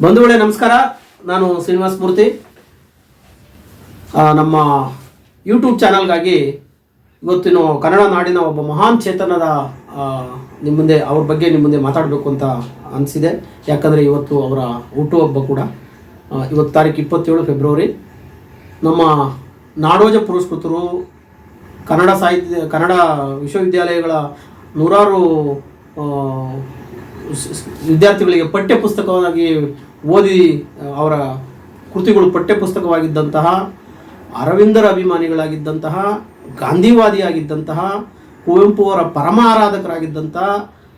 ಬಂಧುಗಳೇ ನಮಸ್ಕಾರ. ನಾನು ಶ್ರೀನಿವಾಸ ಮೂರ್ತಿ. ನಮ್ಮ ಯೂಟ್ಯೂಬ್ ಚಾನಲ್ಗಾಗಿ ಇವತ್ತಿನ ಕನ್ನಡ ನಾಡಿನ ಒಬ್ಬ ಮಹಾನ್ ಚೇತನದ ನಿಮ್ಮ ಮುಂದೆ ಅವ್ರ ಬಗ್ಗೆ ನಿಮ್ಮ ಮುಂದೆ ಮಾತಾಡಬೇಕು ಅಂತ ಅನಿಸಿದೆ. ಯಾಕಂದರೆ ಇವತ್ತು ಅವರ ಹುಟ್ಟುಹಬ್ಬ ಕೂಡ. ಇವತ್ತು ತಾರೀಕು 27 ಫೆಬ್ರವರಿ. ನಮ್ಮ ನಾಡೋಜ ಪುರಸ್ಕೃತರು, ಕನ್ನಡ ವಿಶ್ವವಿದ್ಯಾಲಯಗಳ ನೂರಾರು ವಿದ್ಯಾರ್ಥಿಗಳಿಗೆ ಪಠ್ಯಪುಸ್ತಕವಾಗಿ ಓದಿ ಅವರ ಕೃತಿಗಳು ಪಠ್ಯಪುಸ್ತಕವಾಗಿದ್ದಂತಹ, ಅರವಿಂದರ ಅಭಿಮಾನಿಗಳಾಗಿದ್ದಂತಹ, ಗಾಂಧಿವಾದಿಯಾಗಿದ್ದಂತಹ, ಕುವೆಂಪು ಅವರ ಪರಮ ಆರಾಧಕರಾಗಿದ್ದಂತಹ,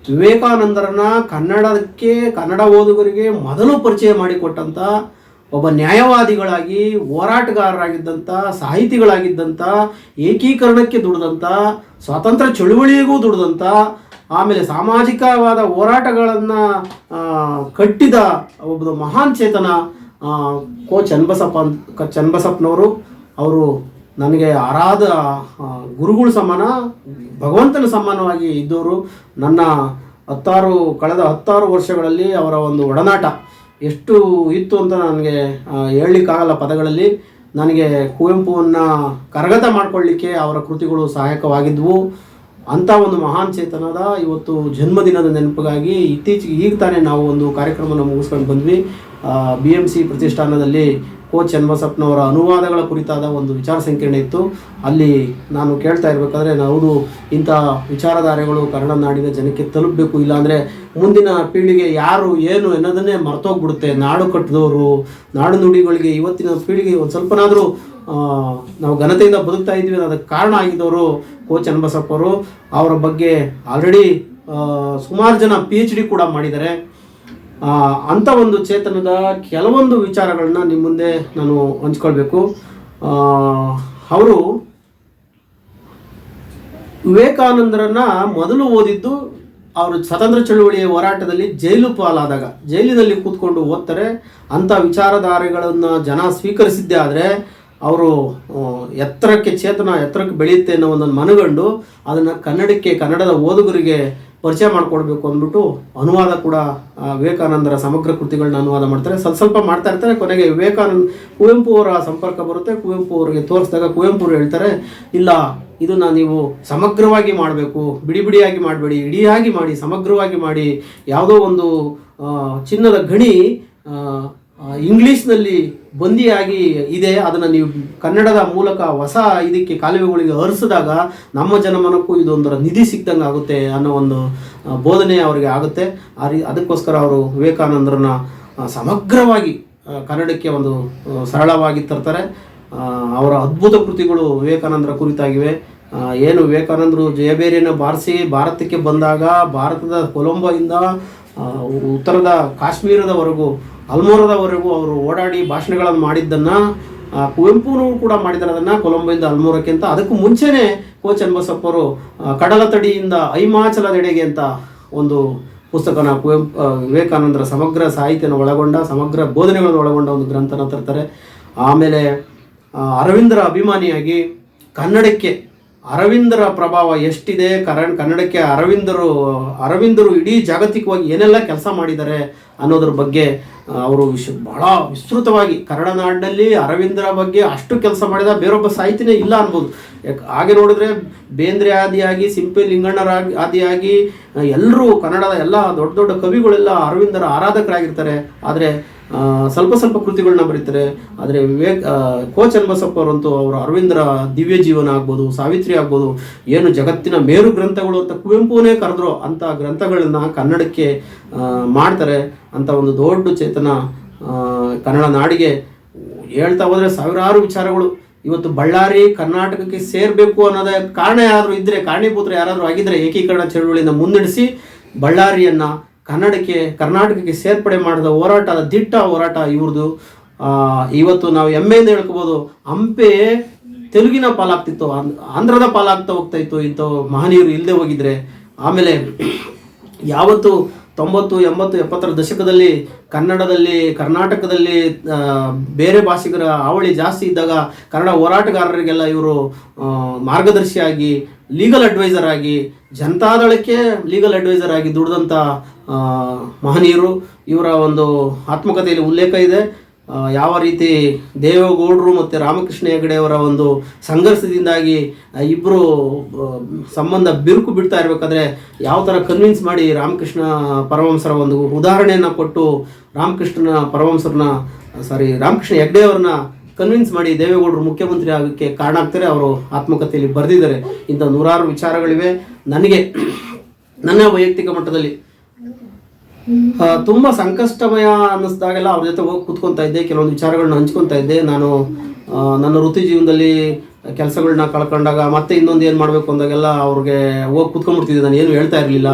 ವಿವೇಕಾನಂದರನ್ನ ಕನ್ನಡ ಓದುಗರಿಗೆ ಮೊದಲು ಪರಿಚಯ ಮಾಡಿಕೊಟ್ಟಂಥ ಒಬ್ಬ ನ್ಯಾಯವಾದಿಗಳಾಗಿ, ಹೋರಾಟಗಾರರಾಗಿದ್ದಂಥ, ಸಾಹಿತಿಗಳಾಗಿದ್ದಂಥ, ಏಕೀಕರಣಕ್ಕೆ ದುಡಿದಂಥ, ಸ್ವಾತಂತ್ರ್ಯ ಚಳುವಳಿಗೂ ದುಡಿದಂಥ, ಆಮೇಲೆ ಸಾಮಾಜಿಕವಾದ ಹೋರಾಟಗಳನ್ನು ಕಟ್ಟಿದ ಒಬ್ಬ ಮಹಾನ್ ಚೇತನ ಕೋ ಚನ್ನಬಸಪ್ಪನವರು. ಅವರು ನನಗೆ ಆರಾಧ ಗುರುಗಳ ಸಮಾನ, ಭಗವಂತನ ಸಮಾನವಾಗಿ ಇದ್ದವರು. ನನ್ನ ಕಳೆದ 16 ವರ್ಷಗಳಲ್ಲಿ ಅವರ ಒಂದು ಒಡನಾಟ ಎಷ್ಟು ಇತ್ತು ಅಂತ ನನಗೆ ಹೇಳಲಿಕ್ಕಾಗಲ್ಲ ಪದಗಳಲ್ಲಿ. ನನಗೆ ಕುವೆಂಪುವನ್ನು ಕರಗತ ಮಾಡಿಕೊಳ್ಳಿಕ್ಕೆ ಅವರ ಕೃತಿಗಳು ಸಹಾಯಕವಾಗಿದ್ವು. ಅಂಥ ಒಂದು ಮಹಾನ್ ಚೇತನದ ಇವತ್ತು ಜನ್ಮದಿನದ ನೆನಪಿಗಾಗಿ ಇತ್ತೀಚೆಗೆ ಈಗ ತಾನೇ ನಾವು ಒಂದು ಕಾರ್ಯಕ್ರಮವನ್ನು ಮುಗಿಸ್ಕೊಂಡು ಬಂದ್ವಿ. BMC ಪ್ರತಿಷ್ಠಾನದಲ್ಲಿ ಕೋ ಚನ್ನಬಸಪ್ಪನವರ ಅನುವಾದಗಳ ಕುರಿತಾದ ಒಂದು ವಿಚಾರ ಸಂಕಿರಣ ಇತ್ತು. ಅಲ್ಲಿ ನಾನು ಕೇಳ್ತಾ ಇರಬೇಕಾದ್ರೆ, ಹೌದು, ಇಂಥ ವಿಚಾರಧಾರೆಗಳು ಕನ್ನಡ ನಾಡಿನ ಜನಕ್ಕೆ ತಲುಪಬೇಕು, ಇಲ್ಲಾಂದರೆ ಮುಂದಿನ ಪೀಳಿಗೆ ಯಾರು ಏನು ಅನ್ನೋದನ್ನೇ ಮರ್ತೋಗ್ಬಿಡುತ್ತೆ. ನಾಡು ಕಟ್ಟಿದವರು, ನಾಡು ನುಡಿಗಳಿಗೆ ಇವತ್ತಿನ ಪೀಳಿಗೆ ಒಂದು ಸ್ವಲ್ಪನಾದರೂ ನಾವು ಘನತೆಯಿಂದ ಬದುಕ್ತಾ ಇದ್ವಿ. ಅದಕ್ಕೆ ಕಾರಣ ಆಗಿದ್ದವರು ಕೋ ಚನ್ನಬಸಪ್ಪವರು. ಅವರ ಬಗ್ಗೆ ಆಲ್ರೆಡಿ ಸುಮಾರು ಜನ PhD ಕೂಡ ಮಾಡಿದ್ದಾರೆ. ಅಂಥ ಒಂದು ಚೇತನದ ಕೆಲವೊಂದು ವಿಚಾರಗಳನ್ನ ನಿಮ್ಮ ಮುಂದೆ ನಾನು ಹಂಚ್ಕೊಳ್ಬೇಕು. ಅವರು ವಿವೇಕಾನಂದರನ್ನ ಮೊದಲು ಓದಿದ್ದು ಅವರು ಸ್ವತಂತ್ರ ಚಳುವಳಿಯ ಹೋರಾಟದಲ್ಲಿ ಜೈಲು ಪಾಲಾದಾಗ, ಜೈಲಿನಲ್ಲಿ ಕೂತ್ಕೊಂಡು ಓದ್ತಾರೆ. ಅಂಥ ವಿಚಾರಧಾರೆಗಳನ್ನು ಜನ ಸ್ವೀಕರಿಸಿದ್ದೇ ಆದರೆ ಅವರು ಎತ್ತರಕ್ಕೆ ಬೆಳೆಯುತ್ತೆ ಅನ್ನೋ ಒಂದನ್ನು ಮನಗಂಡು ಅದನ್ನು ಕನ್ನಡದ ಓದುಗರಿಗೆ ಪರಿಚಯ ಮಾಡಿಕೊಡ್ಬೇಕು ಅಂದ್ಬಿಟ್ಟು ಅನುವಾದ ಕೂಡ ವಿವೇಕಾನಂದರ ಸಮಗ್ರ ಕೃತಿಗಳನ್ನ ಅನುವಾದ ಮಾಡ್ತಾರೆ. ಸ್ವಲ್ಪ ಮಾಡ್ತಾ ಇರ್ತಾರೆ. ಕೊನೆಗೆ ಕುವೆಂಪು ಅವರ ಸಂಪರ್ಕ ಬರುತ್ತೆ. ಕುವೆಂಪು ಅವರಿಗೆ ತೋರಿಸಿದಾಗ ಕುವೆಂಪು ಅವರು ಹೇಳ್ತಾರೆ, ಇಲ್ಲ, ಇದನ್ನು ನೀವು ಸಮಗ್ರವಾಗಿ ಮಾಡಬೇಕು, ಬಿಡಿಯಾಗಿ ಮಾಡಬೇಡಿ, ಇಡಿಯಾಗಿ ಮಾಡಿ, ಸಮಗ್ರವಾಗಿ ಮಾಡಿ. ಯಾವುದೋ ಒಂದು ಚಿನ್ನದ ಗಣಿ ಇಂಗ್ಲೀಷ್ನಲ್ಲಿ ಬಂದಿಯಾಗಿ ಇದೆ, ಅದನ್ನು ನೀವು ಕನ್ನಡದ ಮೂಲಕ ಹೊಸ ಇದಕ್ಕೆ ಕಾಲುವೆಗಳಿಗೆ ಹರಿಸಿದಾಗ ನಮ್ಮ ಜನಮನಕ್ಕೂ ಇದೊಂದರ ನಿಧಿ ಸಿಕ್ದಂಗೆ ಆಗುತ್ತೆ ಅನ್ನೋ ಒಂದು ಬೋಧನೆ ಅವರಿಗೆ ಆಗುತ್ತೆ. ಅದಕ್ಕೋಸ್ಕರ ಅವರು ವಿವೇಕಾನಂದರನ್ನ ಸಮಗ್ರವಾಗಿ ಕನ್ನಡಕ್ಕೆ ಒಂದು ಸರಳವಾಗಿ ತರ್ತಾರೆ. ಅವರ ಅದ್ಭುತ ಕೃತಿಗಳು ವಿವೇಕಾನಂದರ ಕುರಿತಾಗಿವೆ. ಏನು ವಿವೇಕಾನಂದರು ಜಯಬೇರಿಯನ್ನು ಬಾರಿಸಿ ಭಾರತಕ್ಕೆ ಬಂದಾಗ, ಭಾರತದ ಕೊಲಂಬೋಯಿಂದ ಉತ್ತರದ ಕಾಶ್ಮೀರದವರೆಗೂ, ಅಲ್ಮೋರದವರೆಗೂ ಅವರು ಓಡಾಡಿ ಭಾಷಣಗಳನ್ನು ಮಾಡಿದ್ದನ್ನು ಕುವೆಂಪುನೂ ಕೂಡ ಮಾಡಿದ್ದಾರೆ. ಅದನ್ನು ಕೊಲಂಬೋಯಿಂದ ಅಲ್ಮೋರಕ್ಕೆ ಅಂತ. ಅದಕ್ಕೂ ಮುಂಚೆನೇ ಕೋ ಚನ್ನಬಸಪ್ಪರು ಕಡಲ ತಡಿಯಿಂದ ಐಮಾಚಲದೆಡೆಗೆ ಅಂತ ಒಂದು ಪುಸ್ತಕನ ವಿವೇಕಾನಂದರ ಸಮಗ್ರ ಸಾಹಿತ್ಯನ ಒಳಗೊಂಡ, ಸಮಗ್ರ ಬೋಧನೆಗಳನ್ನು ಒಳಗೊಂಡ ಒಂದು ಗ್ರಂಥನ ತರ್ತಾರೆ. ಆಮೇಲೆ ಅರವಿಂದರ ಅಭಿಮಾನಿಯಾಗಿ ಕನ್ನಡಕ್ಕೆ ಅರವಿಂದರ ಪ್ರಭಾವ ಎಷ್ಟಿದೆ, ಕನ್ನಡಕ್ಕೆ ಅರವಿಂದರು ಇಡೀ ಜಾಗತಿಕವಾಗಿ ಏನೆಲ್ಲ ಕೆಲಸ ಮಾಡಿದ್ದಾರೆ ಅನ್ನೋದ್ರ ಬಗ್ಗೆ ಅವರು ಬಹಳ ವಿಸ್ತೃತವಾಗಿ, ಕನ್ನಡ ನಾಡಿನಲ್ಲಿ ಅರವಿಂದರ ಬಗ್ಗೆ ಅಷ್ಟು ಕೆಲಸ ಮಾಡಿದ ಬೇರೊಬ್ಬ ಸಾಹಿತಿನೇ ಇಲ್ಲ ಅನ್ಬೋದು. ಹಾಗೆ ನೋಡಿದ್ರೆ ಬೇಂದ್ರೆ ಆದಿಯಾಗಿ, ಸಿಂಪಿ ಲಿಂಗಣ್ಣರ ಆದಿಯಾಗಿ ಎಲ್ಲರೂ ಕನ್ನಡದ ಎಲ್ಲ ದೊಡ್ಡ ದೊಡ್ಡ ಕವಿಗಳೆಲ್ಲ ಅರವಿಂದರ ಆರಾಧಕರಾಗಿರ್ತಾರೆ. ಆದರೆ ಸ್ವಲ್ಪ ಕೃತಿಗಳನ್ನ ಬರೀತಾರೆ. ಆದರೆ ಕೋ ಚನ್ನಬಸಪ್ಪವರಂತೂ ಅವರು ಅರವಿಂದರ ದಿವ್ಯ ಜೀವನ ಆಗ್ಬೋದು, ಸಾವಿತ್ರಿ ಆಗ್ಬೋದು, ಏನು ಜಗತ್ತಿನ ಮೇರು ಗ್ರಂಥಗಳು ಅಂತ ಕುವೆಂಪುನೇ ಕರೆದ್ರು ಅಂಥ ಗ್ರಂಥಗಳನ್ನ ಕನ್ನಡಕ್ಕೆ ಮಾಡ್ತಾರೆ. ಅಂಥ ಒಂದು ದೊಡ್ಡ ಚೇತನ ಕನ್ನಡ ನಾಡಿಗೆ. ಹೇಳ್ತಾ ಹೋದರೆ ಸಾವಿರಾರು ವಿಚಾರಗಳು. ಇವತ್ತು ಬಳ್ಳಾರಿ ಕರ್ನಾಟಕಕ್ಕೆ ಸೇರಬೇಕು ಅನ್ನೋದೇ ಕಾರಣ ಯಾರಾದರೂ ಇದ್ದರೆ, ಕಾರಣೀಭೂತರು ಯಾರಾದರೂ ಆಗಿದ್ದರೆ, ಏಕೀಕರಣ ಚಳುವಳಿಯಿಂದ ಮುನ್ನಡೆಸಿ ಬಳ್ಳಾರಿಯನ್ನು ಕರ್ನಾಟಕಕ್ಕೆ ಸೇರ್ಪಡೆ ಮಾಡಿದ ದಿಟ್ಟ ಹೋರಾಟ ಇವ್ರದ್ದು. ಇವತ್ತು ನಾವು ಹೆಮ್ಮೆಯಿಂದ ಹೇಳ್ಕೋಬೋದು, ಹಂಪೆ ತೆಲುಗಿನ ಪಾಲಾಗ್ತಿತ್ತು, ಆಂಧ್ರದ ಪಾಲಾಗ್ತಾ ಹೋಗ್ತಾ ಇತ್ತು ಇಂಥ ಮಹನೀಯರು ಇಲ್ಲದೆ ಹೋಗಿದ್ರೆ. ಆಮೇಲೆ ಯಾವತ್ತು 90, 80, 70ರ ದಶಕದಲ್ಲಿ ಕನ್ನಡದಲ್ಲಿ, ಕರ್ನಾಟಕದಲ್ಲಿ ಬೇರೆ ಭಾಷಿಗರ ಹಾವಳಿ ಜಾಸ್ತಿ ಇದ್ದಾಗ ಕನ್ನಡ ಹೋರಾಟಗಾರರಿಗೆಲ್ಲ ಇವರು ಮಾರ್ಗದರ್ಶಿಯಾಗಿ, ಲೀಗಲ್ ಅಡ್ವೈಸರ್ ಆಗಿ, ಜನತಾದಳಕ್ಕೆ ಲೀಗಲ್ ಅಡ್ವೈಸರ್ ಆಗಿ ದುಡಿದಂಥ ಮಹನೀಯರು. ಇವರ ಒಂದು ಆತ್ಮಕಥೆಯಲ್ಲಿ ಉಲ್ಲೇಖ ಇದೆ. ಯಾವ ರೀತಿ ದೇವೇಗೌಡರು ಮತ್ತು ರಾಮಕೃಷ್ಣ ಹೆಗಡೆ ಅವರ ಒಂದು ಸಂಘರ್ಷದಿಂದಾಗಿ ಇಬ್ಬರು ಸಂಬಂಧ ಬಿರುಕು ಬಿಡ್ತಾ ಇರಬೇಕಾದ್ರೆ ಯಾವ ಥರ ಕನ್ವಿನ್ಸ್ ಮಾಡಿ ರಾಮಕೃಷ್ಣ ಒಂದು ಉದಾಹರಣೆಯನ್ನು ಕೊಟ್ಟು ರಾಮಕೃಷ್ಣ ಹೆಗಡೆ ಅವ್ರನ್ನ ಕನ್ವಿನ್ಸ್ ಮಾಡಿ ದೇವೇಗೌಡರು ಮುಖ್ಯಮಂತ್ರಿ ಆಗೋಕ್ಕೆ ಕಾರಣ ಆಗ್ತಾರೆ. ಅವರು ಆತ್ಮಕಥೆಯಲ್ಲಿ ಬರೆದಿದ್ದಾರೆ. ಇಂಥ ನೂರಾರು ವಿಚಾರಗಳಿವೆ. ನನಗೆ ನನ್ನ ವೈಯಕ್ತಿಕ ಮಟ್ಟದಲ್ಲಿ ತುಂಬ ಸಂಕಷ್ಟಮಯ ಅನ್ನಿಸ್ದಾಗೆಲ್ಲ ಅವ್ರ ಜೊತೆ ಹೋಗಿ ಕೂತ್ಕೊತಾ ಇದ್ದೆ, ಕೆಲವೊಂದು ವಿಚಾರಗಳನ್ನ ಹಂಚ್ಕೊತಾ ಇದ್ದೆ. ನಾನು ನನ್ನ ವೃತ್ತಿ ಜೀವನದಲ್ಲಿ ಕೆಲಸಗಳನ್ನ ಕಳ್ಕೊಂಡಾಗ ಮತ್ತೆ ಇನ್ನೊಂದು ಏನು ಮಾಡಬೇಕು ಅಂದಾಗೆಲ್ಲ ಅವ್ರಿಗೆ ಹೋಗಿ ಕೂತ್ಕೊಂಡ್ಬಿಡ್ತಿದ್ದೆ. ನಾನು ಏನು ಹೇಳ್ತಾ ಇರಲಿಲ್ಲ.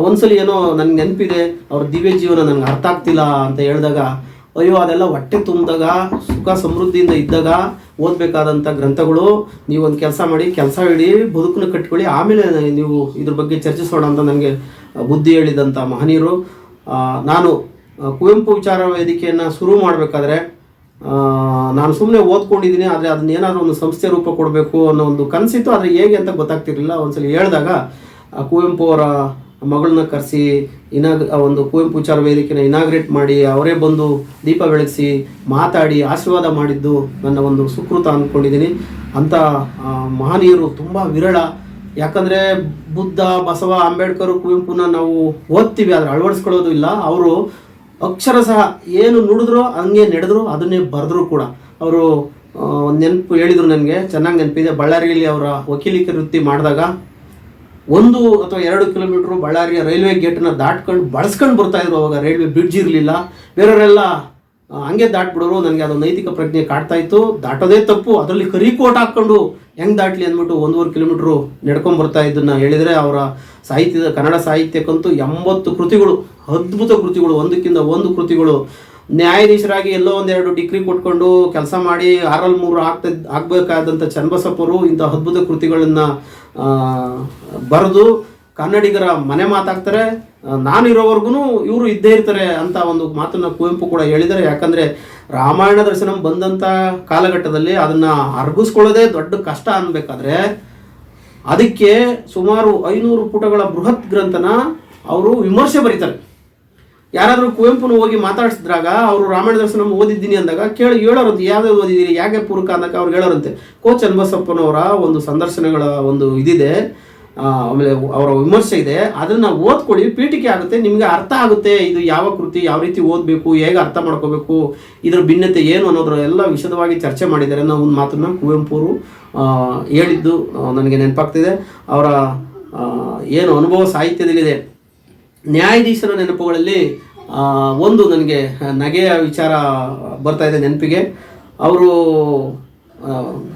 ಒಂದ್ಸಲಿ ಏನೋ ನನಗೆ ನೆನಪಿದೆ, ಅವ್ರ ದಿವ್ಯ ಜೀವನ ನನಗೆ ಅರ್ಥ ಆಗ್ತಿಲ್ಲ ಅಂತ ಹೇಳಿದಾಗ, ಅಯ್ಯೋ ಅದೆಲ್ಲ ಹೊಟ್ಟೆ ತುಂಬಿದಾಗ, ಸುಖ ಸಮೃದ್ಧಿಯಿಂದ ಇದ್ದಾಗ ಓದಬೇಕಾದಂಥ ಗ್ರಂಥಗಳು. ನೀವೊಂದು ಕೆಲಸ ಮಾಡಿ, ಕೆಲಸ ಹಿಡಿ, ಬದುಕನ್ನು ಕಟ್ಕೊಳ್ಳಿ, ಆಮೇಲೆ ನೀವು ಇದ್ರ ಬಗ್ಗೆ ಚರ್ಚಿಸೋಣ ಅಂತ ನನಗೆ ಬುದ್ಧಿ ಹೇಳಿದಂಥ ಮಹನೀಯರು. ನಾನು ಕುವೆಂಪು ವಿಚಾರ ವೇದಿಕೆಯನ್ನು ಶುರು ಮಾಡಬೇಕಾದ್ರೆ ನಾನು ಸುಮ್ಮನೆ ಓದ್ಕೊಂಡಿದ್ದೀನಿ, ಆದರೆ ಅದನ್ನೇನಾದ್ರೂ ಒಂದು ಸಂಸ್ಥೆ ರೂಪ ಕೊಡಬೇಕು ಅನ್ನೋ ಒಂದು ಕನಸಿತ್ತು. ಆದರೆ ಹೇಗೆ ಅಂತ ಗೊತ್ತಾಗ್ತಿರಲಿಲ್ಲ. ಒಂದ್ಸಲ ಹೇಳಿದಾಗ ಕುವೆಂಪು ಅವರ ಮಗಳನ್ನ ಕರೆಸಿ ಒಂದು ಕುವೆಂಪು ವಿಚಾರ ವೇದಿಕೆನ ಇನಾಗ್ರೇಟ್ ಮಾಡಿ ಅವರೇ ಬಂದು ದೀಪ ಬೆಳಗಿಸಿ ಮಾತಾಡಿ ಆಶೀರ್ವಾದ ಮಾಡಿದ್ದು ನನ್ನ ಒಂದು ಸುಕೃತ ಅಂದ್ಕೊಂಡಿದ್ದೀನಿ. ಅಂಥ ಮಹನೀಯರು ತುಂಬ ವಿರಳ. ಯಾಕಂದರೆ ಬುದ್ಧ, ಬಸವ, ಅಂಬೇಡ್ಕರ್, ಕುವೆಂಪುನ ನಾವು ಓದ್ತೀವಿ, ಆದರೆ ಅಳವಡಿಸ್ಕೊಳ್ಳೋದು ಇಲ್ಲ. ಅವರು ಅಕ್ಷರ ಸಹ ಏನು ನುಡಿದ್ರು ಹಂಗೆ ನಡೆದ್ರು, ಅದನ್ನೇ ಬರೆದ್ರು ಕೂಡ. ಅವರು ನೆನಪು ಹೇಳಿದರು, ನನಗೆ ಚೆನ್ನಾಗಿ ನೆನಪಿದೆ. ಬಳ್ಳಾರಿಯಲ್ಲಿ ಅವರ ವಕೀಲಿಕೆ ವೃತ್ತಿ ಮಾಡಿದಾಗ 1 ಅಥವಾ 2 ಕಿಲೋಮೀಟ್ರು ಬಳ್ಳಾರಿಯ ರೈಲ್ವೆ ಗೇಟನ್ನು ದಾಟ್ಕೊಂಡು ಬಳಸ್ಕೊಂಡು ಬರ್ತಾಯಿದ್ರು. ಅವಾಗ ರೈಲ್ವೆ ಬ್ರಿಡ್ಜ್ ಇರಲಿಲ್ಲ. ಬೇರೆಯವರೆಲ್ಲ ಹಂಗೆ ದಾಟ್ಬಿಡೋರು. ನನಗೆ ಅದು ನೈತಿಕ ಪ್ರಜ್ಞೆ ಕಾಡ್ತಾ ಇತ್ತು. ದಾಟೋದೇ ತಪ್ಪು, ಅದರಲ್ಲಿ ಕರಿಕೋಟ್ ಹಾಕ್ಕೊಂಡು ಹೆಂಗೆ ದಾಟ್ಲಿ ಅಂದ್ಬಿಟ್ಟು 1.5 ಕಿಲೋಮೀಟ್ರು ನಡ್ಕೊಂಬರ್ತಾ ಇದ್ದನ್ನು ಹೇಳಿದರೆ, ಅವರ ಸಾಹಿತ್ಯದ ಕನ್ನಡ ಸಾಹಿತ್ಯಕ್ಕಂತೂ 80 ಕೃತಿಗಳು, ಅದ್ಭುತ ಕೃತಿಗಳು, ಒಂದಕ್ಕಿಂತ ಒಂದು ಕೃತಿಗಳು. ನ್ಯಾಯಾಧೀಶರಾಗಿ ಎಲ್ಲೋ 1-2 ಡಿಗ್ರಿ ಕೊಟ್ಕೊಂಡು ಕೆಲಸ ಮಾಡಿ 6-3 ಆಗಬೇಕಾದಂಥ ಚನ್ನಬಸಪ್ಪರು ಇಂಥ ಅದ್ಭುತ ಕೃತಿಗಳನ್ನು ಬರೆದು ಕನ್ನಡಿಗರ ಮನೆ ಮಾತಾಡ್ತಾರೆ. ನಾನಿರೋವರೆಗೂ ಇವರು ಇದ್ದೇ ಇರ್ತಾರೆ ಅಂತ ಒಂದು ಮಾತನ್ನು ಕುವೆಂಪು ಕೂಡ ಹೇಳಿದ್ದಾರೆ. ಯಾಕಂದರೆ ರಾಮಾಯಣ ದರ್ಶನಂ ಬಂದಂಥ ಕಾಲಘಟ್ಟದಲ್ಲಿ ಅದನ್ನು ಅರ್ಗಿಸ್ಕೊಳ್ಳೋದೇ ದೊಡ್ಡ ಕಷ್ಟ ಅನ್ಬೇಕಾದ್ರೆ ಅದಕ್ಕೆ ಸುಮಾರು 500 ಪುಟಗಳ ಬೃಹತ್ ಗ್ರಂಥನ ಅವರು ವಿಮರ್ಶೆ ಬರೀತಾರೆ. ಯಾರಾದರೂ ಕುವೆಂಪುನ ಹೋಗಿ ಮಾತಾಡಿಸಿದ್ರಾಗ ಅವರು ರಾಮಾಯಣ ದರ್ಶನ ಓದಿದ್ದೀನಿ ಅಂದಾಗ ಹೇಳೋರಂತೆ, ಯಾವ್ಯಾವ್ದು ಓದಿದ್ದೀರಿ, ಯಾಕೆ ಪೂರಕ ಅಂದಾಗ ಅವ್ರು ಹೇಳೋರಂತೆ. ಚನ್ನಬಸಪ್ಪನವರ ಒಂದು ಸಂದರ್ಶನಗಳ ಒಂದು ಇದಿದೆ, ಆಮೇಲೆ ಅವರ ವಿಮರ್ಶೆ ಇದೆ, ಅದನ್ನು ಓದ್ಕೊಳ್ಳಿ, ಪೀಠಿಕೆ ಆಗುತ್ತೆ, ನಿಮಗೆ ಅರ್ಥ ಆಗುತ್ತೆ. ಇದು ಯಾವ ಕೃತಿ, ಯಾವ ರೀತಿ ಓದಬೇಕು, ಹೇಗೆ ಅರ್ಥ ಮಾಡ್ಕೋಬೇಕು, ಇದರ ಭಿನ್ನತೆ ಏನು ಅನ್ನೋದ್ರ ಎಲ್ಲ ವಿಶದವಾಗಿ ಚರ್ಚೆ ಮಾಡಿದ್ದಾರೆ ಅನ್ನೋ ಒಂದು ಮಾತನ್ನು ಕುವೆಂಪು ಅವರು ಹೇಳಿದ್ದು ನನಗೆ ನೆನಪಾಗ್ತಿದೆ. ಅವರ ಏನು ಅನುಭವ ಸಾಹಿತ್ಯದಲ್ಲಿದೆ. ನ್ಯಾಯಾಧೀಶರ ನೆನಪುಗಳಲ್ಲಿ ಒಂದು ನನಗೆ ನಗೆಯ ವಿಚಾರ ಬರ್ತಾ ಇದೆ ನೆನಪಿಗೆ.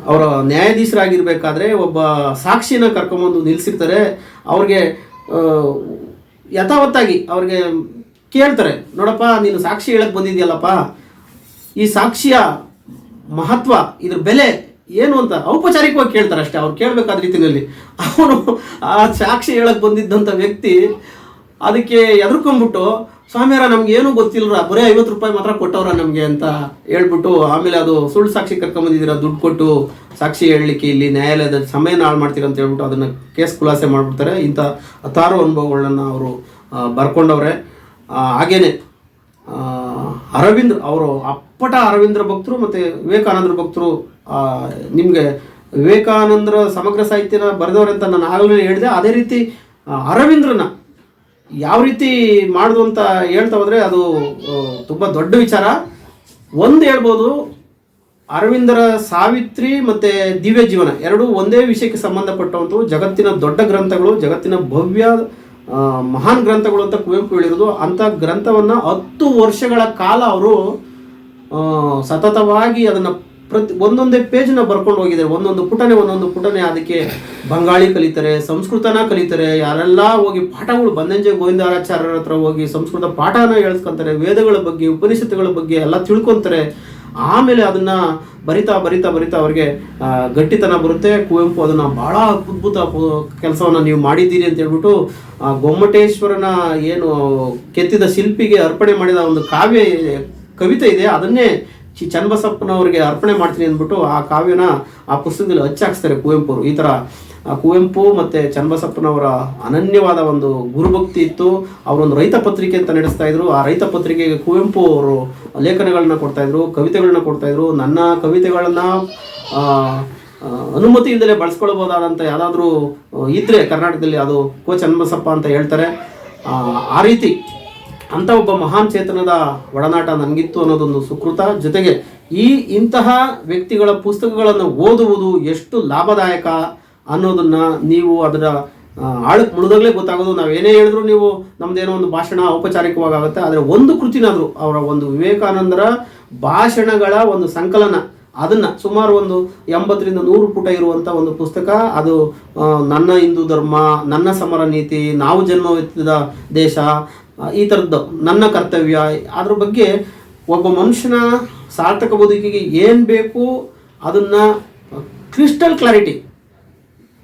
ಅವರ ನ್ಯಾಯಾಧೀಶರಾಗಿರ್ಬೇಕಾದ್ರೆ ಒಬ್ಬ ಸಾಕ್ಷಿನ ಕರ್ಕೊಂಬಂದು ನಿಲ್ಲಿಸಿರ್ತಾರೆ. ಅವ್ರಿಗೆ ಯಥಾವತ್ತಾಗಿ ಅವ್ರಿಗೆ ಕೇಳ್ತಾರೆ, ನೋಡಪ್ಪ ನೀನು ಸಾಕ್ಷಿ ಹೇಳಕ್ಕೆ ಬಂದಿದ್ಯಲ್ಲಪ್ಪ, ಈ ಸಾಕ್ಷಿಯ ಮಹತ್ವ, ಇದ್ರ ಬೆಲೆ ಏನು ಅಂತ ಔಪಚಾರಿಕವಾಗಿ ಕೇಳ್ತಾರೆ ಅಷ್ಟೇ. ಅವ್ರು ಕೇಳಬೇಕಾದ ರೀತಿಯಲ್ಲಿ ಅವನು ಆ ಸಾಕ್ಷಿ ಹೇಳಕ್ಕೆ ಬಂದಿದ್ದಂಥ ವ್ಯಕ್ತಿ ಅದಕ್ಕೆ ಎದುರ್ಕೊಂಡ್ಬಿಟ್ಟು, ಸ್ವಾಮಿಯರ ನಮ್ಗೆ ಏನೂ ಗೊತ್ತಿಲ್ಲರ, ಬರೀ 50 ರೂಪಾಯಿ ಮಾತ್ರ ಕೊಟ್ಟವ್ರ ನಮಗೆ ಅಂತ ಹೇಳ್ಬಿಟ್ಟು, ಆಮೇಲೆ ಅದು ಸುಳ್ಳು ಸಾಕ್ಷಿ ಕರ್ಕೊಂಬಂದಿದ್ದೀರ, ದುಡ್ಡು ಕೊಟ್ಟು ಸಾಕ್ಷಿ ಹೇಳಲಿಕ್ಕೆ ಇಲ್ಲಿ ನ್ಯಾಯಾಲಯದ ಸಮಯನ ಹಾಳು ಮಾಡ್ತೀರ ಅಂತ ಹೇಳ್ಬಿಟ್ಟು ಅದನ್ನು ಕೇಸ್ ಖುಲಾಸೆ ಮಾಡಿಬಿಡ್ತಾರೆ. ಇಂಥ ಹತ್ತಾರು ಅನುಭವಗಳನ್ನ ಅವರು ಬರ್ಕೊಂಡವ್ರೆ. ಹಾಗೇನೆ ಅರವಿಂದ್ ಅವರು ಅಪ್ಪಟ ಅರವಿಂದ್ರ ಭಕ್ತರು ಮತ್ತು ವಿವೇಕಾನಂದರ ಭಕ್ತರು. ನಿಮಗೆ ವಿವೇಕಾನಂದರ ಸಮಗ್ರ ಸಾಹಿತ್ಯನ ಬರೆದವ್ರಂತ ನಾನು ಆಗಲೇ ಹೇಳಿದೆ. ಅದೇ ರೀತಿ ಅರವಿಂದ್ರನ ಯಾವ ರೀತಿ ಮಾಡೋದು ಅಂತ ಹೇಳ್ತಾ ಹೋದರೆ ಅದು ತುಂಬ ದೊಡ್ಡ ವಿಚಾರ. ಒಂದು ಹೇಳ್ಬೋದು, ಅರವಿಂದರ ಸಾವಿತ್ರಿ ಮತ್ತು ದಿವ್ಯ ಜೀವನ ಎರಡೂ ಒಂದೇ ವಿಷಯಕ್ಕೆ ಸಂಬಂಧಪಟ್ಟವಂಥವು. ಜಗತ್ತಿನ ದೊಡ್ಡ ಗ್ರಂಥಗಳು, ಜಗತ್ತಿನ ಭವ್ಯ ಮಹಾನ್ ಗ್ರಂಥಗಳು ಅಂತ ಕುವೆಂಪು ಹೇಳಿರೋದು. ಅಂಥ ಗ್ರಂಥವನ್ನು 10 ವರ್ಷಗಳ ಕಾಲ ಅವರು ಸತತವಾಗಿ ಅದನ್ನು ಒಂದೊಂದೇ ಪೇಜ್ನ ಬರ್ಕೊಂಡು ಹೋಗಿದ್ದಾರೆ, ಒಂದೊಂದು ಪುಟನೆ ಅದಕ್ಕೆ ಬಂಗಾಳಿ ಕಲಿತಾರೆ, ಸಂಸ್ಕೃತನ ಕಲಿತಾರೆ. ಯಾರೆಲ್ಲ ಹೋಗಿ ಪಾಠಗಳು ಬನ್ನಂಜೆ ಗೋವಿಂದಾಚಾರ್ಯರ ಹತ್ರ ಹೋಗಿ ಸಂಸ್ಕೃತ ಪಾಠನ ಹೇಳ್ಸ್ಕೊಂತಾರೆ, ವೇದಗಳ ಬಗ್ಗೆ ಉಪನಿಷತ್ತುಗಳ ಬಗ್ಗೆ ಎಲ್ಲ ತಿಳ್ಕೊತಾರೆ. ಆಮೇಲೆ ಅದನ್ನ ಬರಿತಾ ಅವ್ರಿಗೆ ಗಟ್ಟಿತನ ಬರುತ್ತೆ. ಕುವೆಂಪು ಅದನ್ನ ಬಹಳ ಅದ್ಭುತ ಕೆಲಸವನ್ನ ನೀವು ಮಾಡಿದ್ದೀರಿ ಅಂತ ಹೇಳ್ಬಿಟ್ಟು ಗೊಮ್ಮಟೇಶ್ವರನ ಏನು ಕೆತ್ತಿದ ಶಿಲ್ಪಿಗೆ ಅರ್ಪಣೆ ಮಾಡಿದ ಒಂದು ಕವಿತೆ ಇದೆ, ಅದನ್ನೇ ಚನ್ನಬಸಪ್ಪನವ್ರಿಗೆ ಅರ್ಪಣೆ ಮಾಡ್ತೀನಿ ಅಂದ್ಬಿಟ್ಟು ಆ ಕಾವ್ಯನ ಆ ಪುಸ್ತಕದಲ್ಲಿ ಹಚ್ಚಾಕ್ಸ್ತಾರೆ ಕುವೆಂಪು ಅವರು. ಈ ಥರ ಕುವೆಂಪು ಮತ್ತು ಚನ್ನಬಸಪ್ಪನವರ ಅನನ್ಯವಾದ ಒಂದು ಗುರುಭಕ್ತಿ ಇತ್ತು. ಅವರೊಂದು ರೈತ ಪತ್ರಿಕೆ ಅಂತ ನಡೆಸ್ತಾ ಇದ್ರು. ಆ ರೈತ ಪತ್ರಿಕೆಗೆ ಕುವೆಂಪು ಅವರು ಲೇಖನಗಳನ್ನ ಕೊಡ್ತಾಯಿದ್ರು, ಕವಿತೆಗಳನ್ನ ಕೊಡ್ತಾಯಿದ್ರು. ನನ್ನ ಕವಿತೆಗಳನ್ನು ಅನುಮತಿಯಿಂದಲೇ ಬಳಸ್ಕೊಳ್ಬೋದಾದಂಥ ಯಾವುದಾದ್ರೂ ಇದ್ದರೆ ಕರ್ನಾಟಕದಲ್ಲಿ ಅದು ಚನ್ನಬಸಪ್ಪ ಅಂತ ಹೇಳ್ತಾರೆ. ಆ ರೀತಿ ಅಂಥ ಒಬ್ಬ ಮಹಾನ್ ಚೇತನದ ಒಡನಾಟ ನನಗಿತ್ತು ಅನ್ನೋದೊಂದು ಸುಕೃತ. ಜೊತೆಗೆ ಇಂತಹ ವ್ಯಕ್ತಿಗಳ ಪುಸ್ತಕಗಳನ್ನು ಓದುವುದು ಎಷ್ಟು ಲಾಭದಾಯಕ ಅನ್ನೋದನ್ನು ನೀವು ಅದರ ಆಳಕ್ಕೆ ಮುಳಿದಾಗಲೇ ಗೊತ್ತಾಗೋದು. ನಾವೇನೇ ಹೇಳಿದ್ರು ನೀವು ನಮ್ಮದೇನೋ ಒಂದು ಭಾಷಣ ಔಪಚಾರಿಕವಾಗುತ್ತೆ, ಆದರೆ ಒಂದು ಕೃತಿನಾದರೂ ಅವರ ಒಂದು ವಿವೇಕಾನಂದರ ಭಾಷಣಗಳ ಒಂದು ಸಂಕಲನ, ಅದನ್ನು ಸುಮಾರು ಒಂದು 80ರಿಂದ 100 ಪುಟ ಇರುವಂಥ ಒಂದು ಪುಸ್ತಕ. ಅದು ನನ್ನ ಹಿಂದೂ ಧರ್ಮ, ನನ್ನ ಸಮರ ನೀತಿ, ನಾವು ಜನ್ಮವೆತ್ತಿದ ದೇಶ, ಈ ಥರದ್ದು ನನ್ನ ಕರ್ತವ್ಯ, ಅದ್ರ ಬಗ್ಗೆ ಒಬ್ಬ ಮನುಷ್ಯನ ಸಾರ್ಥಕ ಬದುಕಿಗೆ ಏನು ಬೇಕು ಅದನ್ನು ಕ್ರಿಸ್ಟಲ್ ಕ್ಲಾರಿಟಿ.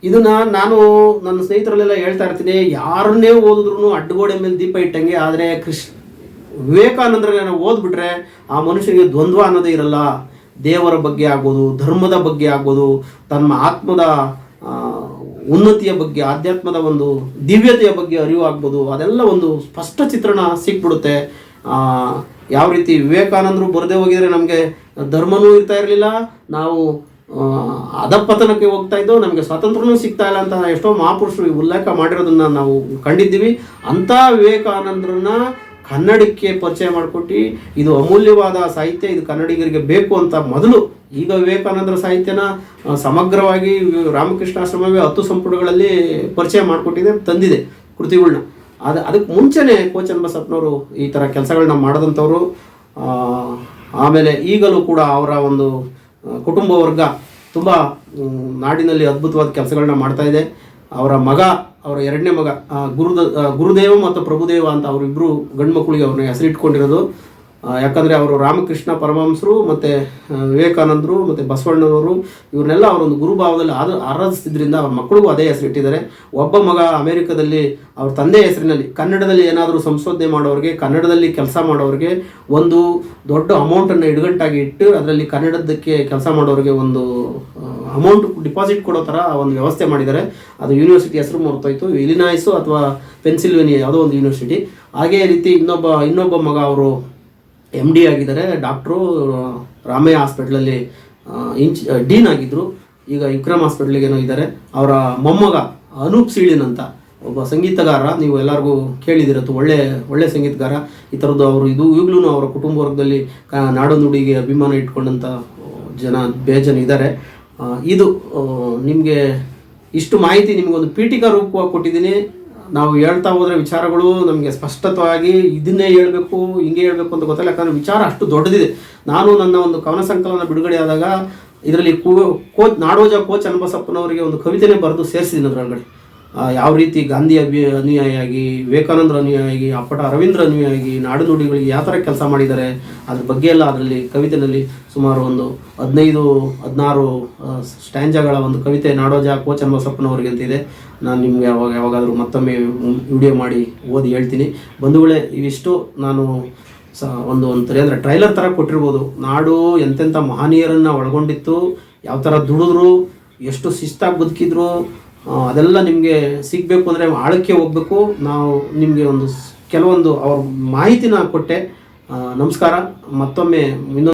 ಇದನ್ನು ನಾನು ನನ್ನ ಸ್ನೇಹಿತರಲ್ಲೆಲ್ಲ ಹೇಳ್ತಾ ಇರ್ತೀನಿ, ಯಾರನ್ನೇ ಓದಿದ್ರು ಅಡ್ಡಗೋಡೆ ಮೇಲೆ ದೀಪ ಇಟ್ಟಂಗೆ. ಆದರೆ ವಿವೇಕಾನಂದರನ್ನ ಓದ್ಬಿಟ್ರೆ ಆ ಮನುಷ್ಯನಿಗೆ ದ್ವಂದ್ವ ಅನ್ನೋದೇ ಇರಲ್ಲ. ದೇವರ ಬಗ್ಗೆ ಆಗ್ಬೋದು, ಧರ್ಮದ ಬಗ್ಗೆ ಆಗ್ಬೋದು, ತನ್ನ ಆತ್ಮದ ಉನ್ನತಿಯ ಬಗ್ಗೆ, ಆಧ್ಯಾತ್ಮದ ಒಂದು ದಿವ್ಯತೆಯ ಬಗ್ಗೆ ಅರಿವು ಆಗ್ಬೋದು. ಅದೆಲ್ಲ ಒಂದು ಸ್ಪಷ್ಟ ಚಿತ್ರಣ ಸಿಕ್ಬಿಡುತ್ತೆ. ಯಾವ ರೀತಿ ವಿವೇಕಾನಂದರು ಬರದೇ ಹೋಗಿದರೆ ನಮಗೆ ಧರ್ಮನೂ ಇರ್ತಾ ಇರಲಿಲ್ಲ, ನಾವು ಅಧಪತನಕ್ಕೆ ಹೋಗ್ತಾ ಇದ್ದೋ, ನಮಗೆ ಸ್ವಾತಂತ್ರ್ಯನೂ ಸಿಗ್ತಾ ಇಲ್ಲ ಅಂತ ಎಷ್ಟೋ ಮಹಾಪುರುಷರು ಉಲ್ಲೇಖ ಮಾಡಿರೋದನ್ನು ನಾವು ಕಂಡಿದ್ದೀವಿ. ಅಂಥ ವಿವೇಕಾನಂದರನ್ನ ಕನ್ನಡಕ್ಕೆ ಪರಿಚಯ ಮಾಡಿಕೊಟ್ಟು ಇದು ಅಮೂಲ್ಯವಾದ ಸಾಹಿತ್ಯ, ಇದು ಕನ್ನಡಿಗರಿಗೆ ಬೇಕು ಅಂತ ಮೊದಲು. ಈಗ ವಿವೇಕಾನಂದರ ಸಾಹಿತ್ಯನ ಸಮಗ್ರವಾಗಿ ರಾಮಕೃಷ್ಣಾಶ್ರಮವೇ 10 ಸಂಪುಟಗಳಲ್ಲಿ ಪರಿಚಯ ಮಾಡಿಕೊಟ್ಟಿದೆ, ತಂದಿದೆ ಕೃತಿಗಳನ್ನ. ಅದಕ್ಕೆ ಮುಂಚೆನೇ ಚನ್ನಬಸಪ್ಪನವರು ಈ ಥರ ಕೆಲಸಗಳನ್ನ ಮಾಡಿದಂಥವ್ರು. ಆಮೇಲೆ ಈಗಲೂ ಕೂಡ ಅವರ ಒಂದು ಕುಟುಂಬ ವರ್ಗ ತುಂಬ ನಾಡಿನಲ್ಲಿ ಅದ್ಭುತವಾದ ಕೆಲಸಗಳನ್ನ ಮಾಡ್ತಾ ಇದೆ. ಅವರ ಮಗ, ಅವರ 2ನೇ ಮಗ ಗುರುದೇವ ಮತ್ತು ಪ್ರಭುದೇವ ಅಂತ ಅವರಿಬ್ಬರು ಗಂಡು ಮಕ್ಕಳಿಗೆ ಅವ್ರನ್ನ ಹೆಸರಿಟ್ಕೊಂಡಿರೋದು. ಯಾಕಂದರೆ ಅವರು ರಾಮಕೃಷ್ಣ ಪರಮಹಂಸರು ಮತ್ತು ವಿವೇಕಾನಂದರು ಮತ್ತು ಬಸವಣ್ಣನವರು ಇವ್ರನ್ನೆಲ್ಲ ಅವರೊಂದು ಗುರುಭಾವದಲ್ಲಿ ಆರಾಧಿಸ್ತಿದ್ರಿಂದ ಅವ್ರ ಮಕ್ಕಳಿಗೂ ಅದೇ ಹೆಸರಿಟ್ಟಿದ್ದಾರೆ. ಒಬ್ಬ ಮಗ ಅಮೆರಿಕದಲ್ಲಿ ಅವ್ರ ತಂದೆ ಹೆಸರಿನಲ್ಲಿ ಕನ್ನಡದಲ್ಲಿ ಏನಾದರೂ ಸಂಶೋಧನೆ ಮಾಡೋರಿಗೆ, ಕನ್ನಡದಲ್ಲಿ ಕೆಲಸ ಮಾಡೋರಿಗೆ ಒಂದು ದೊಡ್ಡ ಅಮೌಂಟನ್ನು ಇಡುಗಂಟಾಗಿ ಇಟ್ಟು ಅದರಲ್ಲಿ ಕನ್ನಡದಕ್ಕೆ ಕೆಲಸ ಮಾಡೋರಿಗೆ ಒಂದು ಅಮೌಂಟ್ ಡಿಪಾಸಿಟ್ ಕೊಡೋ ಥರ ಒಂದು ವ್ಯವಸ್ಥೆ ಮಾಡಿದ್ದಾರೆ. ಅದು ಯೂನಿವರ್ಸಿಟಿ ಹೆಸರು ಮರ್ತೋಯ್ತು, ಇಲಿನಾಯ್ಸು ಅಥವಾ ಪೆನ್ಸಿಲ್ವೇನಿಯಾ ಯಾವುದೋ ಒಂದು ಯೂನಿವರ್ಸಿಟಿ. ಹಾಗೇ ರೀತಿ ಇನ್ನೊಬ್ಬ ಮಗ ಅವರು MD ಆಗಿದ್ದಾರೆ, ಡಾಕ್ಟ್ರು, ರಾಮಯ್ಯ ಹಾಸ್ಪಿಟ್ಲಲ್ಲಿ ಡೀನ್ ಆಗಿದ್ದರು. ಈಗ ವಿಕ್ರಮ್ ಹಾಸ್ಪಿಟ್ಲಿಗೇನೋ ಇದ್ದಾರೆ. ಅವರ ಮೊಮ್ಮಗ ಅನೂಪ್ ಸೀಳಿನ್ ಅಂತ ಒಬ್ಬ ಸಂಗೀತಗಾರ, ನೀವು ಎಲ್ಲರಿಗೂ ಕೇಳಿದಿರತ್ತು, ಒಳ್ಳೆ ಸಂಗೀತಗಾರ. ಈ ಥರದ್ದು ಅವರು ಈಗಲೂ ಅವರ ಕುಟುಂಬ ವರ್ಗದಲ್ಲಿ ನಾಡು ನುಡಿಗೆ ಅಭಿಮಾನ ಇಟ್ಕೊಂಡಂಥ ಜನ ಬೇಜನ ಇದ್ದಾರೆ. ಇದು ನಿಮಗೆ ಇಷ್ಟು ಮಾಹಿತಿ ನಿಮಗೊಂದು ಪೀಠಿಕಾ ರೂಪವಾಗಿ ಕೊಟ್ಟಿದ್ದೀನಿ. ನಾವು ಹೇಳ್ತಾ ಹೋದರೆ ವಿಚಾರಗಳು ನಮಗೆ ಸ್ಪಷ್ಟವಾಗಿ ಇದನ್ನೇ ಹೇಳಬೇಕು, ಹಿಂಗೆ ಹೇಳಬೇಕು ಅಂತ ಗೊತ್ತಿಲ್ಲ. ಯಾಕಂದರೆ ವಿಚಾರ ಅಷ್ಟು ದೊಡ್ಡದಿದೆ. ನಾನು ನನ್ನ ಒಂದು ಕವನ ಸಂಕಲನ ಬಿಡುಗಡೆ ಆದಾಗ ಇದರಲ್ಲಿ ನಾಡೋಜ ಚನ್ನಬಸಪ್ಪನವರಿಗೆ ಒಂದು ಕವಿತೆನೇ ಬರೆದು ಸೇರಿಸಿದ್ದೀನಿ ಅದರೊಳಗಡೆ. ಯಾವ ರೀತಿ ಗಾಂಧಿ ಅನುಯಾಯಿಯಾಗಿ, ವಿವೇಕಾನಂದರ ಅನುಯಾಯಿಯಾಗಿ, ಅಪ್ಪಟ ಅರವಿಂದ್ರ ಅನುಯಾಯಿಯಾಗಿ ನಾಡು ನುಡಿಗಳಿಗೆ ಯಾವ ಥರ ಕೆಲಸ ಮಾಡಿದ್ದಾರೆ ಅದ್ರ ಬಗ್ಗೆ ಎಲ್ಲ ಅದರಲ್ಲಿ ಕವಿತೆಯಲ್ಲಿ ಸುಮಾರು ಒಂದು 15-16 ಸ್ಟ್ಯಾಂಜಗಳ ಒಂದು ಕವಿತೆ ನಾಡೋಜ ಚನ್ನಬಸಪ್ಪನವ್ರಿಗೆ ಅಂತಿದೆ. ನಾನು ನಿಮಗೆ ಯಾವಾಗಾದರೂ ಮತ್ತೊಮ್ಮೆ ವಿಡಿಯೋ ಮಾಡಿ ಓದಿ ಹೇಳ್ತೀನಿ. ಬಂಧುಗಳೇ, ಇವಿಷ್ಟು ನಾನು ಅಂದರೆ ಟ್ರೈಲರ್ ಥರ ಕೊಟ್ಟಿರ್ಬೋದು. ನಾಡು ಎಂತೆಂಥ ಮಹನೀಯರನ್ನು ಒಳಗೊಂಡಿತ್ತು, ಯಾವ ಥರ ದುಡಿದ್ರು, ಎಷ್ಟು ಶಿಸ್ತಾಗಿ ಬದುಕಿದ್ರು, ಅದೆಲ್ಲ ನಿಮಗೆ ಸಿಗಬೇಕು ಅಂದರೆ ಆಳಕ್ಕೆ ಹೋಗಬೇಕು. ನಾವು ನಿಮಗೆ ಕೆಲವೊಂದು ಅವ್ರ ಮಾಹಿತಿನ ಕೊಟ್ಟೆ. ನಮಸ್ಕಾರ. ಮತ್ತೊಮ್ಮೆ ಇನ್ನೊಂದು